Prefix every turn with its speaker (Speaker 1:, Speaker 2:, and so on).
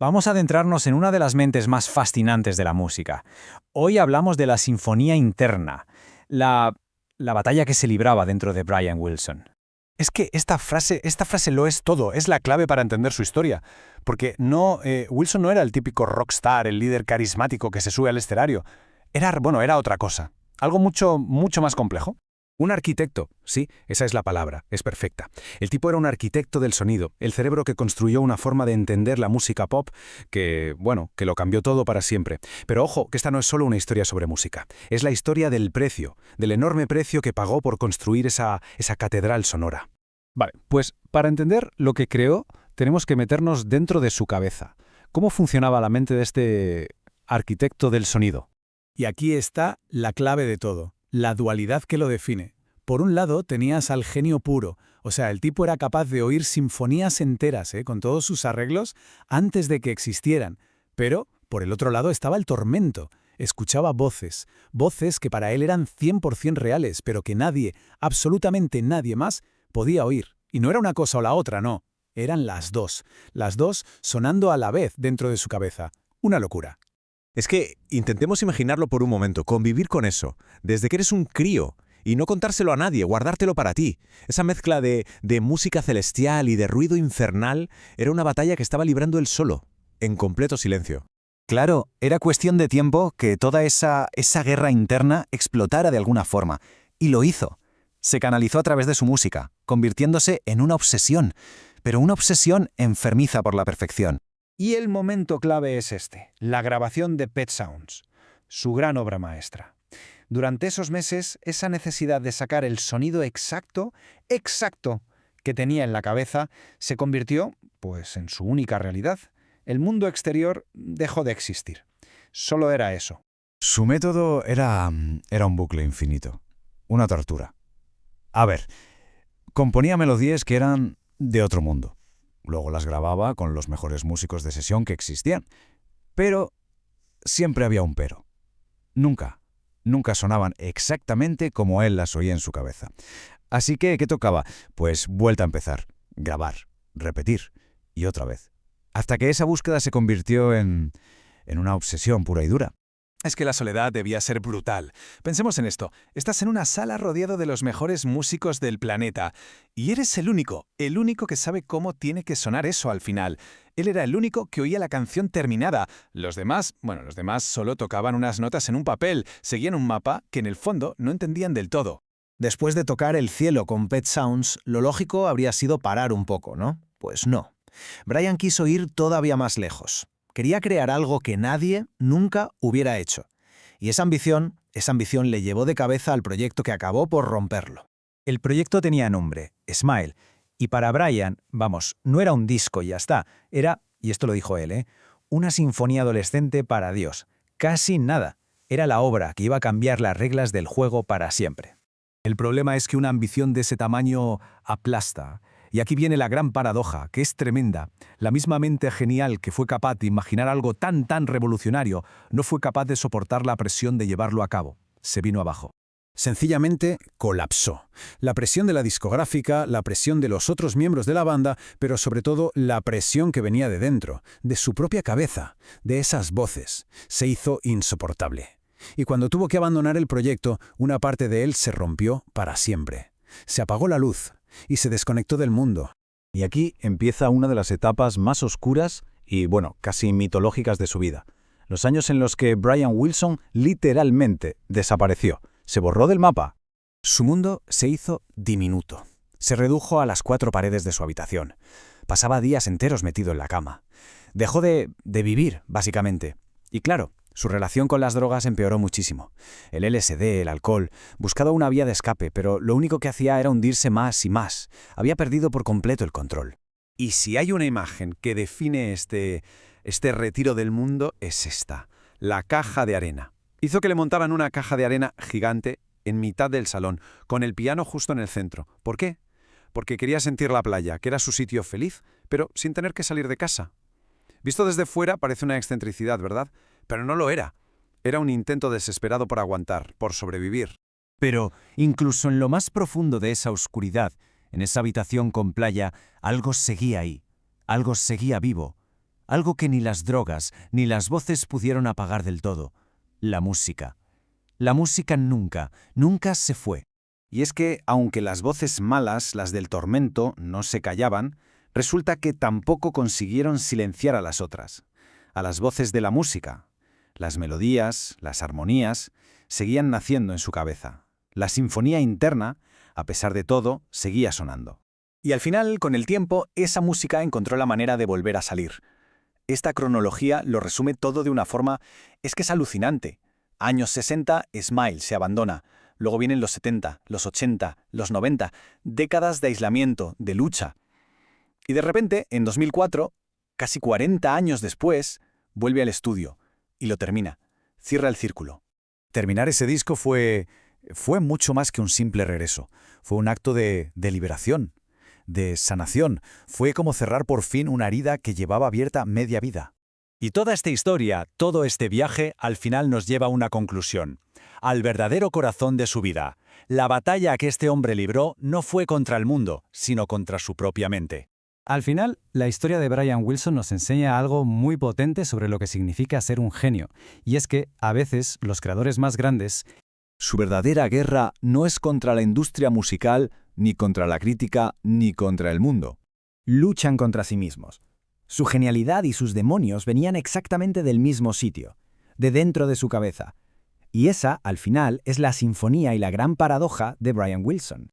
Speaker 1: Vamos a adentrarnos en una de las mentes más fascinantes de la música. Hoy hablamos de la sinfonía interna, la batalla que se libraba dentro de Brian Wilson.
Speaker 2: Es que esta frase lo es todo, es la clave para entender su historia. Porque Wilson no era el típico rockstar, el líder carismático que se sube al escenario. Era otra cosa. Algo mucho, mucho más complejo.
Speaker 3: Un arquitecto, sí, esa es la palabra, es perfecta. El tipo era un arquitecto del sonido, el cerebro que construyó una forma de entender la música pop que lo cambió todo para siempre. Pero ojo, que esta no es solo una historia sobre música, es la historia del precio, del enorme precio que pagó por construir esa catedral sonora.
Speaker 4: Vale, pues para entender lo que creó, tenemos que meternos dentro de su cabeza. ¿Cómo funcionaba la mente de este arquitecto del sonido?
Speaker 2: Y aquí está la clave de todo. La dualidad que lo define. Por un lado tenías al genio puro, o sea, el tipo era capaz de oír sinfonías enteras, con todos sus arreglos, antes de que existieran. Pero, por el otro lado estaba el tormento. Escuchaba voces que para él eran 100% reales, pero que nadie, absolutamente nadie más, podía oír. Y no era una cosa o la otra, no. Eran las dos sonando a la vez dentro de su cabeza. Una locura.
Speaker 5: Es que intentemos imaginarlo por un momento, convivir con eso, desde que eres un crío, y no contárselo a nadie, guardártelo para ti. Esa mezcla de música celestial y de ruido infernal era una batalla que estaba librando él solo, en completo silencio.
Speaker 6: Claro, era cuestión de tiempo que toda esa guerra interna explotara de alguna forma, y lo hizo. Se canalizó a través de su música, convirtiéndose en una obsesión, pero una obsesión enfermiza por la perfección.
Speaker 7: Y el momento clave es la grabación de Pet Sounds, su gran obra maestra. Durante esos meses, esa necesidad de sacar el sonido exacto que tenía en la cabeza, se convirtió, en su única realidad. El mundo exterior dejó de existir. Solo era eso.
Speaker 2: Su método era un bucle infinito, una tortura. A ver, componía melodías que eran de otro mundo. Luego las grababa con los mejores músicos de sesión que existían. Pero siempre había un pero. Nunca sonaban exactamente como él las oía en su cabeza. Así que, ¿qué tocaba? Pues vuelta a empezar, grabar, repetir y otra vez. Hasta que esa búsqueda se convirtió en una obsesión pura y dura.
Speaker 3: Es que la soledad debía ser brutal. Pensemos en esto. Estás en una sala rodeado de los mejores músicos del planeta. Y eres el único que sabe cómo tiene que sonar eso al final. Él era el único que oía la canción terminada. Los demás solo tocaban unas notas en un papel, seguían un mapa que en el fondo no entendían del todo.
Speaker 8: Después de tocar el cielo con Pet Sounds, lo lógico habría sido parar un poco, ¿no? Pues no. Brian quiso ir todavía más lejos. Quería crear algo que nadie nunca hubiera hecho. Y esa ambición le llevó de cabeza al proyecto que acabó por romperlo.
Speaker 1: El proyecto tenía nombre, Smile, y para Brian, no era un disco y ya está, era, y esto lo dijo él, una sinfonía adolescente para Dios. Casi nada. Era la obra que iba a cambiar las reglas del juego para siempre.
Speaker 3: El problema es que una ambición de ese tamaño aplasta. Y aquí viene la gran paradoja, que es tremenda. La misma mente genial que fue capaz de imaginar algo tan revolucionario, no fue capaz de soportar la presión de llevarlo a cabo. Se vino abajo.
Speaker 2: Sencillamente colapsó. La presión de la discográfica, la presión de los otros miembros de la banda, pero sobre todo la presión que venía de dentro, de su propia cabeza, de esas voces, se hizo insoportable. Y cuando tuvo que abandonar el proyecto, una parte de él se rompió para siempre. Se apagó la luz y se desconectó del mundo.
Speaker 6: Y aquí empieza una de las etapas más oscuras y, casi mitológicas de su vida. Los años en los que Brian Wilson literalmente desapareció. Se borró del mapa.
Speaker 5: Su mundo se hizo diminuto. Se redujo a las 4 paredes de su habitación. Pasaba días enteros metido en la cama. Dejó de vivir, básicamente. Y claro, su relación con las drogas empeoró muchísimo. El LSD, el alcohol, buscaba una vía de escape, pero lo único que hacía era hundirse más y más. Había perdido por completo el control.
Speaker 3: Y si hay una imagen que define este retiro del mundo, es esta: la caja de arena. Hizo que le montaran una caja de arena gigante en mitad del salón, con el piano justo en el centro. ¿Por qué? Porque quería sentir la playa, que era su sitio feliz, pero sin tener que salir de casa. Visto desde fuera parece una excentricidad, ¿verdad? Pero no lo era. Era un intento desesperado por aguantar, por sobrevivir.
Speaker 5: Pero incluso en lo más profundo de esa oscuridad, en esa habitación con playa, algo seguía ahí. Algo seguía vivo.
Speaker 6: algo que ni las drogas ni las voces pudieron apagar del todo: la música. La música nunca, nunca se fue.
Speaker 7: Y es que, aunque las voces malas, las del tormento, no se callaban, resulta que tampoco consiguieron silenciar a las otras, a las voces de la música. Las melodías, las armonías, seguían naciendo en su cabeza. La sinfonía interna, a pesar de todo, seguía sonando.
Speaker 5: Y al final, con el tiempo, esa música encontró la manera de volver a salir. Esta cronología lo resume todo de una forma, es que es alucinante. Años 60, Smile se abandona. Luego vienen los 70, los 80, los 90, décadas de aislamiento, de lucha. Y de repente, en 2004, casi 40 años después, vuelve al estudio y lo termina. Cierra el círculo.
Speaker 2: Terminar ese disco fue mucho más que un simple regreso. Fue un acto de liberación, de sanación. Fue como cerrar por fin una herida que llevaba abierta media vida.
Speaker 1: Y toda esta historia, todo este viaje, al final nos lleva a una conclusión. Al verdadero corazón de su vida. La batalla que este hombre libró no fue contra el mundo, sino contra su propia mente.
Speaker 4: Al final, la historia de Brian Wilson nos enseña algo muy potente sobre lo que significa ser un genio, y es que, a veces, los creadores más grandes,
Speaker 2: Su verdadera guerra no es contra la industria musical, ni contra la crítica, ni contra el mundo.
Speaker 8: luchan contra sí mismos. Su genialidad y sus demonios venían exactamente del mismo sitio, de dentro de su cabeza. Y esa, al final, es la sinfonía y la gran paradoja de Brian Wilson.